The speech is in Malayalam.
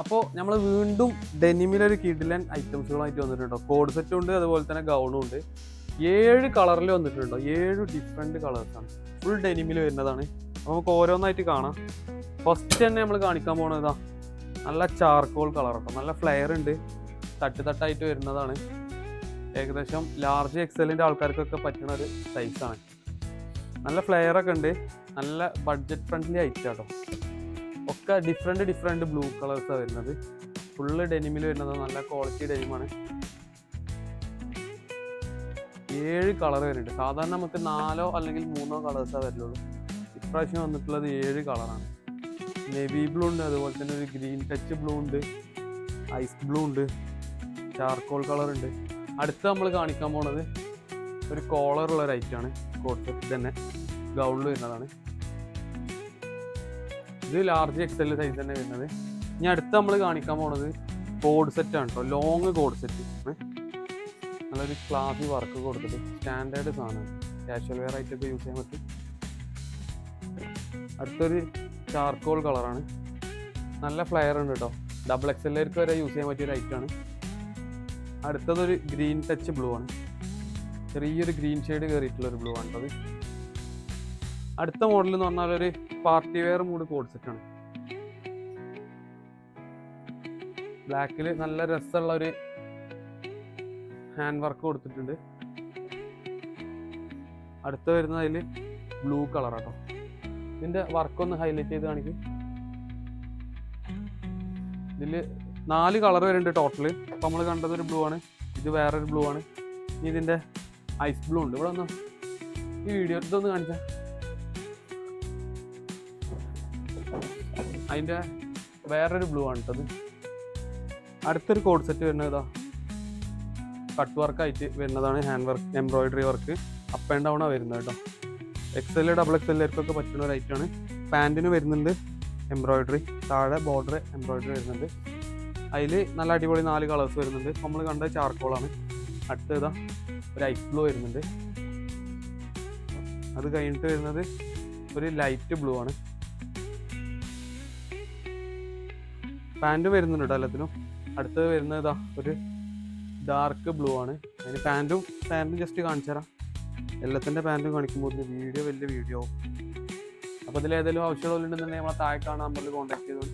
അപ്പോൾ നമ്മൾ വീണ്ടും ഡെനിമിലൊരു കിഡിലൻ ഐറ്റംസുകളായിട്ട് വന്നിട്ടുണ്ടോ. കോഡ് സെറ്റും ഉണ്ട്, അതുപോലെ തന്നെ ഗൗണും ഉണ്ട്. 7 കളറിൽ വന്നിട്ടുണ്ടോ, 7 ഡിഫറെൻറ്റ് കളേഴ്സാണ്. ഫുൾ ഡെനിമിൽ വരുന്നതാണ്. അപ്പോൾ നമുക്ക് ഓരോന്നായിട്ട് കാണാം. ഫസ്റ്റ് തന്നെ നമ്മൾ കാണിക്കാൻ പോകുന്നത് നല്ല ചാർക്കോൾ കളറൊക്കെ, നല്ല ഫ്ലെയർ ഉണ്ട്, തട്ടായിട്ട് വരുന്നതാണ്. ഏകദേശം ലാർജ് എക്സലിൻ്റെ ആൾക്കാർക്കൊക്കെ പറ്റുന്ന ഒരു സൈസാണ്. നല്ല ഫ്ലെയറൊക്കെ ഉണ്ട്, നല്ല ബഡ്ജറ്റ് ഫ്രണ്ട്ലി ഐറ്റം കേട്ടോ. ഒക്കെ ഡിഫറെൻറ്റ് ബ്ലൂ കളേഴ്സാണ് വരുന്നത്. ഫുള്ള് ഡെനിമിൽ വരുന്നത്, നല്ല ക്വാളിറ്റി ഡെനിമാണ്. 7 കളർ വരുന്നുണ്ട്. സാധാരണ നമുക്ക് 4 അല്ലെങ്കിൽ 3 കളേഴ്സാണ് വരുള്ളൂ. ഇപ്രാവശ്യം വന്നിട്ടുള്ളത് 7 കളറാണ്. നേവി ബ്ലൂ ഉണ്ട്, അതുപോലെ തന്നെ ഒരു ഗ്രീൻ ടച്ച് ബ്ലൂ ഉണ്ട്, ഐസ് ബ്ലൂ ഉണ്ട്, ചാർക്കോൾ കളർ ഉണ്ട്. അടുത്ത് നമ്മൾ കാണിക്കാൻ പോണത് ഒരു കോളറുള്ള ഒരു ഐറ്റമാണ്. കോട്ട് സെറ്റ് തന്നെ ഗൗണിൽ വരുന്നതാണ്. ഇത് ലാർജ് എക്സൽ സൈസ് തന്നെ വരുന്നത്. ഇനി അടുത്ത് നമ്മൾ കാണിക്കാൻ പോണത് കോഡ് സെറ്റാണ് കേട്ടോ. ലോങ് കോഡ് സെറ്റ്, നല്ലൊരു ക്ലാസി വർക്ക് കൊടുത്തിട്ട് സ്റ്റാൻഡേർഡ് സാധനമാണ്. കാഷ്വൽ വെയർ ആയിട്ടൊക്കെ യൂസ് ചെയ്യാൻ പറ്റും. അടുത്തൊരു ചാർക്കോൾ കളറാണ്, നല്ല ഫ്ലെയർ ഉണ്ട് കേട്ടോ. ഡബിൾ എക്സലിലേക്ക് വരെ യൂസ് ചെയ്യാൻ പറ്റിയൊരു ഐറ്റമാണ്. അടുത്തതൊരു ഗ്രീൻ ടച്ച് ബ്ലൂ ആണ്, ചെറിയൊരു ഗ്രീൻ ഷെയ്ഡ് കയറിയിട്ടുള്ളൊരു ബ്ലൂ ആണ് അത്. അടുത്ത മോഡൽ എന്ന് പറഞ്ഞാൽ ഒരു പാർട്ടി വെയർ മൂഡ് കോഡ് സെറ്റാണ്. ബ്ലാക്കിൽ നല്ല രസമുള്ള ഒരു ഹാൻഡ് വർക്ക് കൊടുത്തിട്ടുണ്ട്. അടുത്ത വരുന്നത് അതിൽ ബ്ലൂ കളറാട്ടോ. ഇതിൻ്റെ വർക്കൊന്ന് ഹൈലൈറ്റ് ചെയ്ത് കാണിക്കും. ഇതിൽ 4 കളർ വരുന്നുണ്ട് ടോട്ടല്. അപ്പോൾ നമ്മൾ കണ്ടതൊരു ബ്ലൂ ആണ്, ഇത് വേറൊരു ബ്ലൂ ആണ്. ഇനി ഇതിൻ്റെ ഐസ് ബ്ലൂ ഉണ്ട്. ഇവിടെ ഒന്ന് ഈ വീഡിയോ ഇതൊന്ന് കാണിച്ചാൽ അതിൻ്റെ വേറൊരു ബ്ലൂ ആണ് കേട്ടത്. അടുത്തൊരു കോഡ് സെറ്റ് വരുന്നത് കട്ട് വർക്കായിട്ട് വരുന്നതാണ്. Hand work, embroidery work, up and down ആണ് വരുന്നത് കേട്ടോ. എക്സൽ ഡബിൾ എക്സലിലേക്കൊക്കെ പറ്റുന്ന ഒരു ഐറ്റമാണ്. പാൻറ്റിന് വരുന്നുണ്ട് എംബ്രോയിഡറി, താഴെ ബോർഡർ എംബ്രോയിഡറി വരുന്നുണ്ട്. അതിൽ നല്ല അടിപൊളി 4 കളേഴ്സ് വരുന്നുണ്ട്. നമ്മൾ കണ്ട ചാർക്കോളാണ്. അടുത്ത ഒരു ഐസ് ബ്ലൂ വരുന്നുണ്ട്. അത് കഴിഞ്ഞിട്ട് വരുന്നത് ഒരു ലൈറ്റ് ബ്ലൂ ആണ്. പാൻറ്റും വരുന്നുണ്ട് കേട്ടോ എല്ലാത്തിനും. അടുത്തത് വരുന്നത് ഒരു ഡാർക്ക് ബ്ലൂ ആണ്. അതിന് പാൻറ്റും ജസ്റ്റ് കാണിച്ചു തരാം. എല്ലാത്തിൻ്റെ പാൻറ്റും കാണിക്കുമ്പോൾ വലിയ വീഡിയോ ആവും. അപ്പോൾ ഇതിൽ ഏതെങ്കിലും ആവശ്യമുള്ളവരുണ്ടെന്നുണ്ടെങ്കിൽ നമ്മളെ താഴെ കാണാൻ നമ്പറിൽ കോൺടാക്ട് ചെയ്തോളൂ.